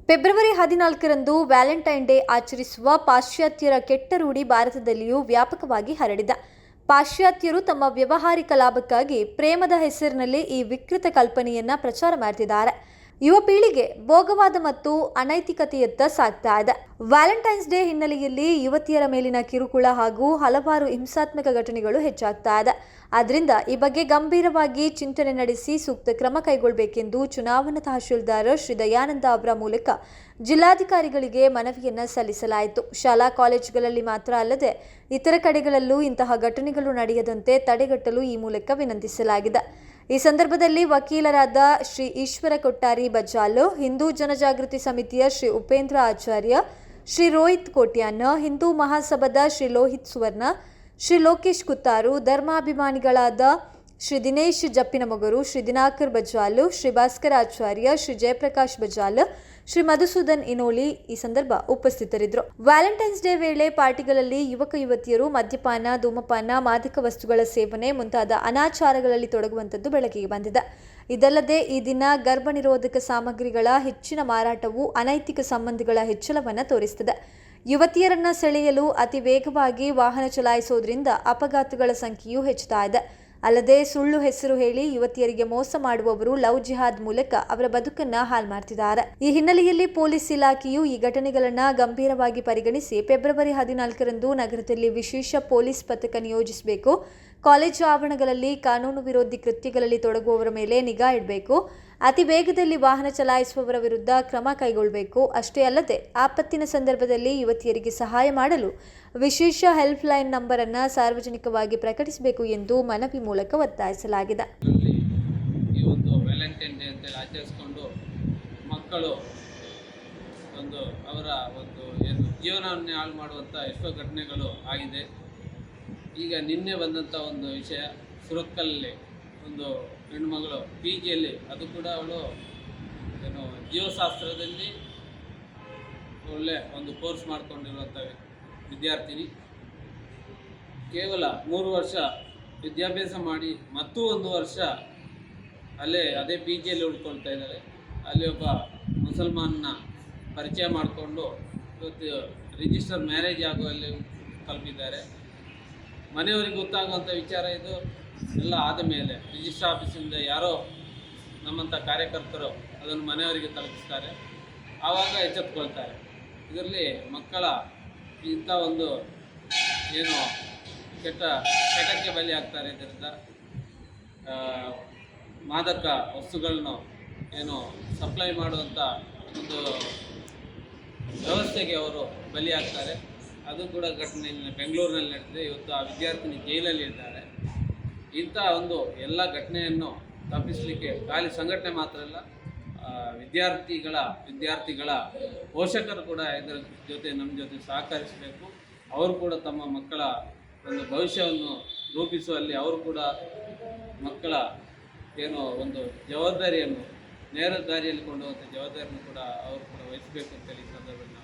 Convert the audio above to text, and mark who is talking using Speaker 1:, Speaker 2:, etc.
Speaker 1: February 14ರಂದು Valentine day ಆಚರಿಸುವ ಪಾಶ್ಚಾತ್ಯರ ಕೆಟ್ಟ ರೂಢಿ ಭಾರತದಲ್ಲಿಯೂ ವ್ಯಾಪಕವಾಗಿ ಹರಡಿದೆ. ಪಾಶ್ಚಾತ್ಯರು ತಮ್ಮ ವ್ಯಾವಹಾರಿಕ ಲಾಭಕ್ಕಾಗಿ ಪ್ರೇಮದ ಹೆಸರಿನಲ್ಲಿ ಈ ವಿಕೃತ ಕಲ್ಪನೆಯನ್ನ ಪ್ರಚಾರ ಮಾಡ್ತಿದ್ದಾರೆ. ಯುವ ಪೀಳಿಗೆ ಭೋಗವಾದ ಮತ್ತು ಅನೈತಿಕತೆಯತ್ತ ಸಾಗ್ತಾ ಇದೆ. ವ್ಯಾಲೆಂಟೈನ್ಸ್ ಡೇ ಹಿನ್ನೆಲೆಯಲ್ಲಿ ಯುವತಿಯರ ಮೇಲಿನ ಕಿರುಕುಳ ಹಾಗೂ ಹಲವಾರು ಹಿಂಸಾತ್ಮಕ ಘಟನೆಗಳು ಹೆಚ್ಚಾಗ್ತಾ ಇದೆ. ಆದ್ದರಿಂದ ಈ ಬಗ್ಗೆ ಗಂಭೀರವಾಗಿ ಚಿಂತನೆ ನಡೆಸಿ ಸೂಕ್ತ ಕ್ರಮ ಕೈಗೊಳ್ಳಬೇಕೆಂದು ಚುನಾವಣಾ ತಹಶೀಲ್ದಾರ್ ಶ್ರೀ ದಯಾನಂದ ಅವರ ಮೂಲಕ ಜಿಲ್ಲಾಧಿಕಾರಿಗಳಿಗೆ ಮನವಿಯನ್ನ ಸಲ್ಲಿಸಲಾಯಿತು. ಶಾಲಾ ಕಾಲೇಜುಗಳಲ್ಲಿ ಮಾತ್ರ ಅಲ್ಲದೆ ಇತರ ಕಡೆಗಳಲ್ಲೂ ಇಂತಹ ಘಟನೆಗಳು ನಡೆಯದಂತೆ ತಡೆಗಟ್ಟಲು ಈ ಮೂಲಕ ವಿನಂತಿಸಲಾಗಿದೆ. ಈ ಸಂದರ್ಭದಲ್ಲಿ ವಕೀಲರಾದ ಶ್ರೀ ಈಶ್ವರ ಕೊಟ್ಟಾರಿ ಬಜಾಲ್, ಹಿಂದೂ ಜನಜಾಗೃತಿ ಸಮಿತಿಯ ಶ್ರೀ ಉಪೇಂದ್ರ ಆಚಾರ್ಯ, ಶ್ರೀ ರೋಹಿತ್ ಕೋಟ್ಯಾನ್, ಹಿಂದೂ ಮಹಾಸಭಾದ ಶ್ರೀ ಲೋಹಿತ್ ಸುವರ್ಣ, ಶ್ರೀ ಲೋಕೇಶ್ ಕುತ್ತಾರು, ಧರ್ಮಾಭಿಮಾನಿಗಳಾದ ಶ್ರೀ ದಿನೇಶ್ ಜಪ್ಪಿನಮೊಗರು, ಶ್ರೀ ದಿನಾಕರ್ ಬಜಾಲ್, ಶ್ರೀ ಭಾಸ್ಕರ ಆಚಾರ್ಯ, ಶ್ರೀ ಜಯಪ್ರಕಾಶ್ ಬಜಾಲ್, ಶ್ರೀ ಮಧುಸೂದನ್ ಇನೋಲಿ ಈ ಸಂದರ್ಭ ಉಪಸ್ಥಿತರಿದ್ದರು. ವ್ಯಾಲೆಂಟೈನ್ಸ್ ಡೇ ವೇಳೆ ಪಾರ್ಟಿಗಳಲ್ಲಿ ಯುವಕ ಯುವತಿಯರು ಮದ್ಯಪಾನ, ಧೂಮಪಾನ, ಮಾದಕ ವಸ್ತುಗಳ ಸೇವನೆ ಮುಂತಾದ ಅನಾಚಾರಗಳಲ್ಲಿ ತೊಡಗುವಂಥದ್ದು ಬೆಳಕಿಗೆ ಬಂದಿದೆ. ಇದಲ್ಲದೆ ಈ ದಿನ ಗರ್ಭನಿರೋಧಕ ಸಾಮಗ್ರಿಗಳ ಹೆಚ್ಚಿನ ಮಾರಾಟವು ಅನೈತಿಕ ಸಂಬಂಧಗಳ ಹೆಚ್ಚಳವನ್ನು ತೋರಿಸುತ್ತದೆ. ಯುವತಿಯರನ್ನ ಸೆಳೆಯಲು ಅತಿ ವೇಗವಾಗಿ ವಾಹನ ಚಲಾಯಿಸೋದ್ರಿಂದ ಅಪಘಾತಗಳ ಸಂಖ್ಯೆಯೂ ಹೆಚ್ಚುತ್ತಾ ಇದೆ. ಅಲ್ಲದೆ ಸುಳ್ಳು ಹೆಸರು ಹೇಳಿ ಯುವತಿಯರಿಗೆ ಮೋಸ ಮಾಡುವವರು ಲವ್ ಜಿಹಾದ್ ಮೂಲಕ ಅವರ ಬದುಕನ್ನ ಹಾಳು ಮಾಡ್ತಿದ್ದಾರೆ. ಈ ಹಿನ್ನೆಲೆಯಲ್ಲಿ ಪೊಲೀಸ್ ಇಲಾಖೆಯು ಈ ಘಟನೆಗಳನ್ನ ಗಂಭೀರವಾಗಿ ಪರಿಗಣಿಸಿ ಫೆಬ್ರವರಿ 14ರಂದು ನಗರದಲ್ಲಿ ವಿಶೇಷ ಪೊಲೀಸ್ ಪಥಕ ನಿಯೋಜಿಸಬೇಕು. ಕಾಲೇಜು ಆವರಣಗಳಲ್ಲಿ ಕಾನೂನು ವಿರೋಧಿ ಕೃತ್ಯಗಳಲ್ಲಿ ತೊಡಗುವವರ ಮೇಲೆ ನಿಗಾ ಇಡಬೇಕು. ಅತಿ ವೇಗದಲ್ಲಿ ವಾಹನ ಚಲಾಯಿಸುವವರ ವಿರುದ್ಧ ಕ್ರಮ ಕೈಗೊಳ್ಳಬೇಕು. ಅಷ್ಟೇ ಅಲ್ಲದೆ ಆಪತ್ತಿನ ಸಂದರ್ಭದಲ್ಲಿ ಯುವತಿಯರಿಗೆ ಸಹಾಯ ಮಾಡಲು ವಿಶೇಷ ಹೆಲ್ಪ್ ಲೈನ್ ನಂಬರ್ ಅನ್ನು ಸಾರ್ವಜನಿಕವಾಗಿ ಪ್ರಕಟಿಸಬೇಕು ಎಂದು ಮನವಿ ಮೂಲಕ ಒತ್ತಾಯಿಸಲಾಗಿದೆ.
Speaker 2: ಈ ಒಂದು ವ್ಯಾಲೆಂಟೈನ್ ಡೇ ಅಂತ ಆಚರಿಸಿಕೊಂಡು ಮಕ್ಕಳು ಅವರ ಜೀವನವನ್ನೇ ಹಾಳು ಮಾಡುವಂಥ ಎಷ್ಟೋ ಘಟನೆಗಳು ಆಗಿದೆ. ಈಗ ನಿನ್ನೆ ಬಂದಂಥ ಒಂದು ವಿಷಯ, ಸುರತ್ಕಲ್ಲಲ್ಲಿ ಒಂದು ಹೆಣ್ಣುಮಗಳು PGಯಲ್ಲಿ, ಅದು ಕೂಡ ಅವಳು ಜೀವಶಾಸ್ತ್ರದಲ್ಲಿ ಒಳ್ಳೆ ಒಂದು ಕೋರ್ಸ್ ಮಾಡಿಕೊಂಡಿರುವಂಥ ವಿದ್ಯಾರ್ಥಿನಿ. ಕೇವಲ 3 ವರ್ಷ ವಿದ್ಯಾಭ್ಯಾಸ ಮಾಡಿ ಮತ್ತು 1 ವರ್ಷ ಅದೇ PGಯಲ್ಲಿ ಉಳ್ಕೊಳ್ತಾ ಇದ್ದಾರೆ. ಅಲ್ಲಿ ಒಬ್ಬ ಮುಸಲ್ಮಾನ್ನ ಪರಿಚಯ ಮಾಡಿಕೊಂಡು ಇವತ್ತು ರಿಜಿಸ್ಟರ್ ಮ್ಯಾರೇಜ್ ಆಗುವಲ್ಲಿ ತಲುಪಿದ್ದಾರೆ. ಮನೆಯವರಿಗೆ ಗೊತ್ತಾಗುವಂಥ ವಿಚಾರ ಇದು ಎಲ್ಲ ಆದ ಮೇಲೆ ರಿಜಿಸ್ಟರ್ ಆಫೀಸಿಂದ ಯಾರೋ ನಮ್ಮಂಥ ಕಾರ್ಯಕರ್ತರು ಅದನ್ನು ಮನೆಯವರಿಗೆ ತಲುಪಿಸ್ತಾರೆ. ಆವಾಗ ಎಚ್ಚೆತ್ತುಕೊಳ್ತಾರೆ. ಇದರಲ್ಲಿ ಮಕ್ಕಳ ಇಂಥ ಒಂದು ಕೆಟ್ಟಕ್ಕೆ ಬಲಿಯಾಗ್ತಾರೆ. ಇದರಿಂದ ಮಾದಕ ವಸ್ತುಗಳನ್ನು ಸಪ್ಲೈ ಮಾಡುವಂಥ ಒಂದು ವ್ಯವಸ್ಥೆಗೆ ಅವರು ಬಲಿಯಾಗ್ತಾರೆ. ಅದು ಕೂಡ ಘಟನೆ ಬೆಂಗಳೂರಿನಲ್ಲಿ ನಡೆದಿದೆ. ಇವತ್ತು ಆ ವಿದ್ಯಾರ್ಥಿನಿ ಜೈಲಲ್ಲಿ ಇದ್ದಾರೆ. ಇಂಥ ಎಲ್ಲ ಘಟನೆಯನ್ನು ತಪ್ಪಿಸಲಿಕ್ಕೆ ಖಾಲಿ ಸಂಘಟನೆ ಮಾತ್ರ ಅಲ್ಲ, ವಿದ್ಯಾರ್ಥಿಗಳ ಪೋಷಕರು ಕೂಡ ಇದರ ಜೊತೆ ನಮ್ಮ ಜೊತೆ ಸಹಕರಿಸಬೇಕು. ಅವರು ಕೂಡ ತಮ್ಮ ಮಕ್ಕಳ ಒಂದು ಭವಿಷ್ಯವನ್ನು ರೂಪಿಸುವಲ್ಲಿ ಅವರು ಕೂಡ ಮಕ್ಕಳ ಒಂದು ಜವಾಬ್ದಾರಿಯನ್ನು ನೇರ ದಾರಿಯಲ್ಲಿ ಕೊಂಡೋಗುವಂಥ ಜವಾಬ್ದಾರಿಯನ್ನು ಕೂಡ ಅವರು ಕೂಡ ವಹಿಸಬೇಕು ಅಂತೇಳಿ ಸಂದರ್ಭದಲ್ಲಿ